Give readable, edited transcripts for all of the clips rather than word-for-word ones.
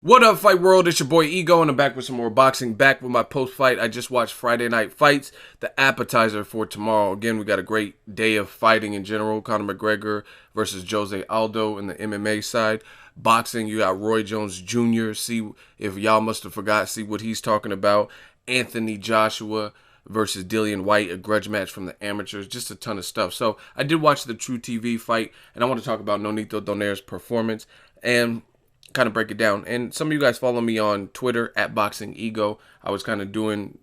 What up, Fight World? It's your boy Ego, and I'm back with some more boxing. Back with my post-fight. I just watched Friday Night Fights, the appetizer for tomorrow. Again, we got a great day of fighting in general. Conor McGregor versus Jose Aldo in the MMA side. Boxing, you got Roy Jones Jr. See if y'all must have forgot. See what he's talking about. Anthony Joshua versus Dillian White, a grudge match from the amateurs. Just a ton of stuff. So I did watch the TruTV fight, and I want to talk about Nonito Donaire's performance and kind of break it down. And some of you guys follow me on Twitter at BOXINGEGO. I was kind of doing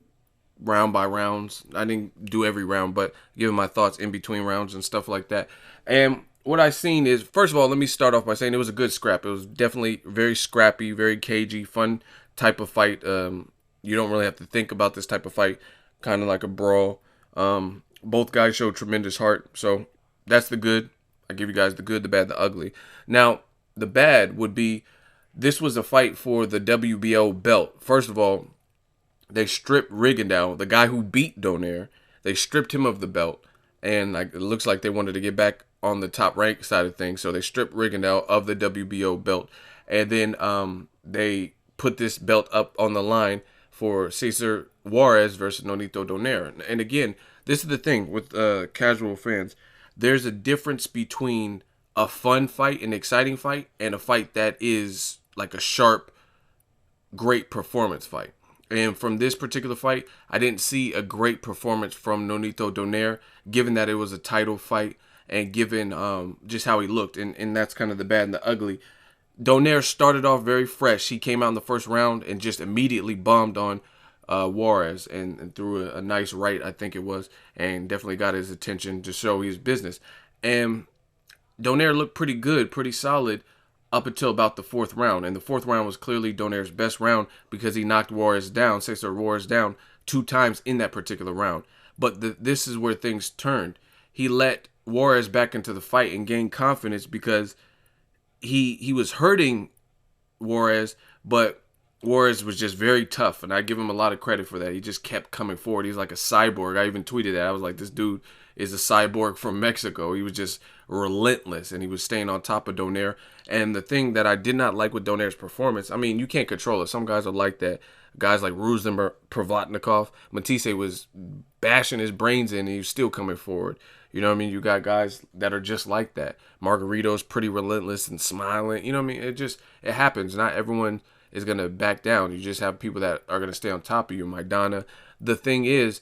round by rounds. I didn't do every round, but giving my thoughts in between rounds and stuff like that. And what I seen is, first of all, let me start off by saying it was a good scrap. It was definitely very scrappy, very cagey, fun type of fight. You don't really have to think about this type of fight, kind of like a brawl. Both guys showed tremendous heart, so that's the good. I give you guys the good, the bad, the ugly. Now, the bad would be this was a fight for the WBO belt. First of all, they stripped Rigondeaux, the guy who beat Donaire. They stripped him of the belt, and it looks like they wanted to get back on the top rank side of things. So they stripped Rigondeaux of the WBO belt, and then they put this belt up on the line for Cesar Juarez versus Nonito Donaire. And again, this is the thing with casual fans. There's a difference between a fun fight, an exciting fight, and a fight that is like a sharp, great performance fight. And from this particular fight, I didn't see a great performance from Nonito Donaire, given that it was a title fight and given just how he looked. And that's kind of the bad and the ugly. Donaire started off very fresh. He came out in the first round and just immediately bombed on Juarez and threw a nice right, I think it was, and definitely got his attention to show his business. And Donaire looked pretty good, pretty solid up until about the fourth round. And the fourth round was clearly Donaire's best round because he knocked Juarez down, Cesar Juarez down 2 times in that particular round. But this is where things turned. He let Juarez back into the fight and gained confidence because he was hurting Juarez, but Juarez was just very tough, and I give him a lot of credit for that. He just kept coming forward. He's like a cyborg. I even tweeted that. I was like, this dude is a cyborg from Mexico. He was just relentless, and he was staying on top of Donaire. And the thing that I did not like with Donaire's performance, I mean, you can't control it. Some guys are like that. Guys like Ruslan Provatnikov, Matisse was bashing his brains in, and he was still coming forward. You know what I mean? You got guys that are just like that. Margarito's pretty relentless and smiling. You know what I mean? It happens. Not everyone is going to back down. You just have people that are going to stay on top of you. Maidana. The thing is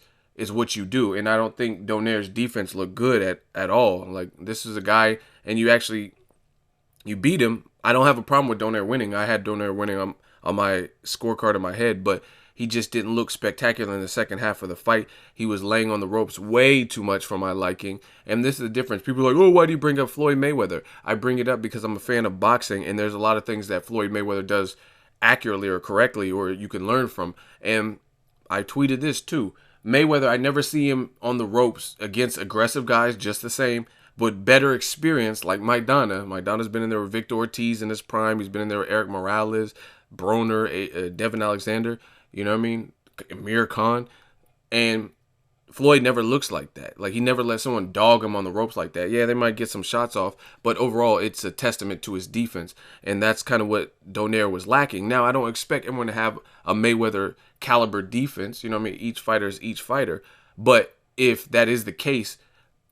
what you do. And I don't think Donaire's defense looked good at all. Like, this is a guy, and you beat him. I don't have a problem with Donaire winning. I had Donaire winning on my scorecard in my head, but he just didn't look spectacular in the second half of the fight. He was laying on the ropes way too much for my liking. And this is the difference. People are like, oh, why do you bring up Floyd Mayweather? I bring it up because I'm a fan of boxing, and there's a lot of things that Floyd Mayweather does accurately or correctly, or you can learn from. And I tweeted this too. Mayweather, I never see him on the ropes against aggressive guys just the same, but better experience like Maidana. Maidana's been in there with Victor Ortiz in his prime. He's been in there with Eric Morales, Broner, Devin Alexander, you know what I mean? Amir Khan. And Floyd never looks like that. Like, he never lets someone dog him on the ropes like that. Yeah, they might get some shots off, but overall, it's a testament to his defense. And that's kind of what Donaire was lacking. Now, I don't expect everyone to have a Mayweather caliber defense. You know what I mean? Each fighter is each fighter. But if that is the case,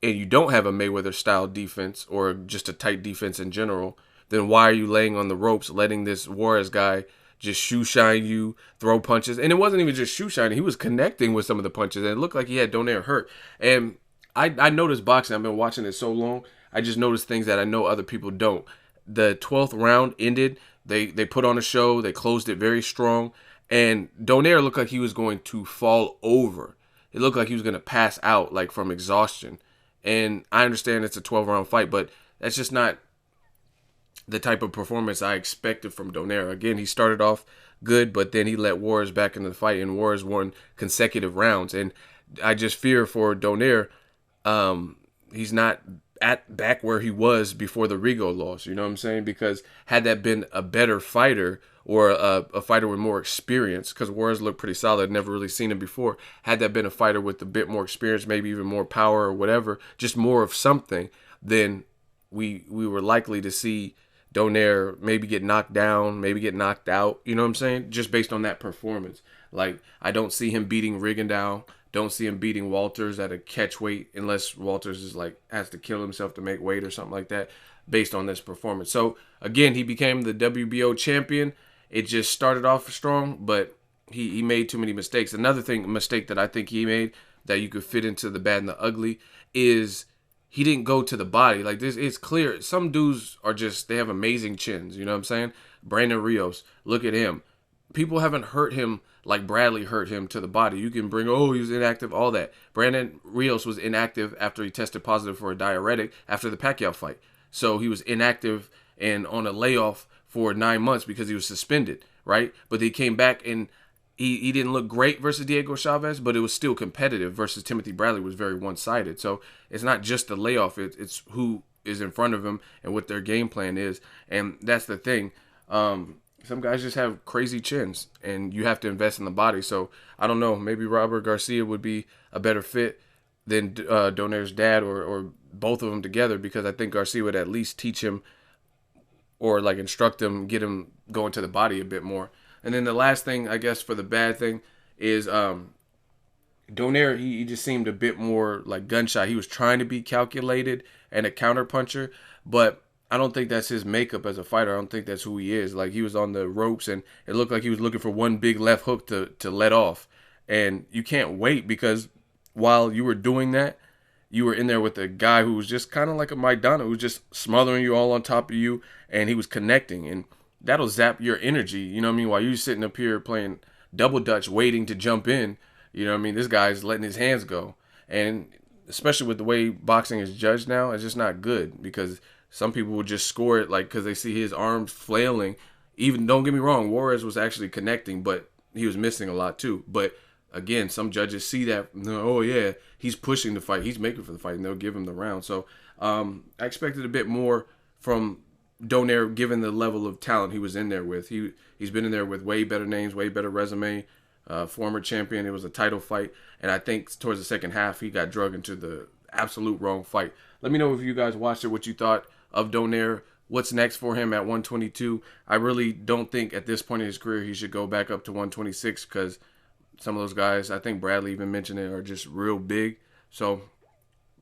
and you don't have a Mayweather style defense or just a tight defense in general, then why are you laying on the ropes, letting this Juarez guy just shoe shine you, throw punches? And it wasn't even just shoe shining. He was connecting with some of the punches, and it looked like he had Donaire hurt. And I noticed boxing. I've been watching it so long. I just noticed things that I know other people don't. The 12th round ended. They put on a show. They closed it very strong. And Donaire looked like he was going to fall over. It looked like he was going to pass out, like from exhaustion. And I understand it's a 12-round fight, but that's just not the type of performance I expected from Donaire. Again, he started off good, but then he let Juarez back into the fight, and Juarez won consecutive rounds. And I just fear for Donaire, he's not back where he was before the Rigo loss. You know what I'm saying? Because had that been a better fighter or a fighter with more experience, because Juarez looked pretty solid, never really seen him before. Had that been a fighter with a bit more experience, maybe even more power or whatever, just more of something, then we were likely to see Donaire maybe get knocked down, maybe get knocked out. You know what I'm saying? Just based on that performance. Like, I don't see him beating Rigondeaux. Don't see him beating Walters at a catch weight unless Walters is like has to kill himself to make weight or something like that based on this performance. So again, he became the WBO champion. It just started off strong, but he made too many mistakes. Another mistake that I think he made that you could fit into the bad and the ugly is he didn't go to the body. Like, this, it's clear. Some dudes are just, they have amazing chins. You know what I'm saying? Brandon Rios, look at him. People haven't hurt him like Bradley hurt him to the body. You can bring, oh, he was inactive, all that. Brandon Rios was inactive after he tested positive for a diuretic after the Pacquiao fight. So he was inactive and on a layoff for 9 months because he was suspended, right? But he came back and he didn't look great versus Diego Chavez, but it was still competitive versus Timothy Bradley was very one-sided. So it's not just the layoff, it's who is in front of him and what their game plan is. And that's the thing. Some guys just have crazy chins, and you have to invest in the body. So I don't know. Maybe Robert Garcia would be a better fit than Donaire's dad, or both of them together, because I think Garcia would at least teach him or like instruct him, get him going to the body a bit more. And then the last thing, I guess, for the bad thing is Donaire. He just seemed a bit more like gun-shy. He was trying to be calculated and a counter puncher, but I don't think that's his makeup as a fighter. I don't think that's who he is. Like, he was on the ropes, and it looked like he was looking for one big left hook to let off. And you can't wait, because while you were doing that, you were in there with a guy who was just kind of like a Maidana, who was just smothering you all on top of you, and he was connecting. And that'll zap your energy, you know what I mean? While you're sitting up here playing double dutch, waiting to jump in, you know what I mean? This guy's letting his hands go. And especially with the way boxing is judged now, it's just not good, because some people will just score it like because they see his arms flailing. Even, don't get me wrong, Juarez was actually connecting, but he was missing a lot too. But again, some judges see that, oh yeah, he's pushing the fight, he's making for the fight, and they'll give him the round. So I expected a bit more from Donaire, given the level of talent he was in there with. He's been in there with way better names, way better resume, former champion. It was a title fight, and I think towards the second half he got drugged into the absolute wrong fight. Let me know if you guys watched it, what you thought of Donaire. What's next for him at 122? I really don't think at this point in his career he should go back up to 126, because some of those guys, I think Bradley even mentioned it, are just real big. So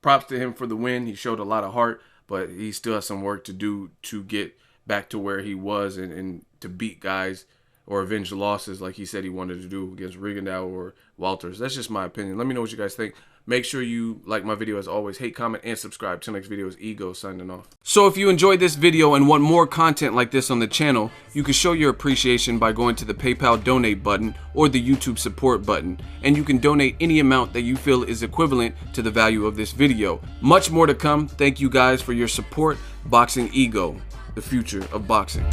props to him for the win. He showed a lot of heart, but he still has some work to do to get back to where he was, and to beat guys or avenge losses like he said he wanted to do against Rigondeaux or Walters. That's just my opinion. Let me know what you guys think. Make sure you like my video as always. Hate, comment, and subscribe. Till next video is Ego signing off. So if you enjoyed this video and want more content like this on the channel, you can show your appreciation by going to the PayPal donate button or the YouTube support button. And you can donate any amount that you feel is equivalent to the value of this video. Much more to come. Thank you guys for your support. Boxing Ego, the future of boxing.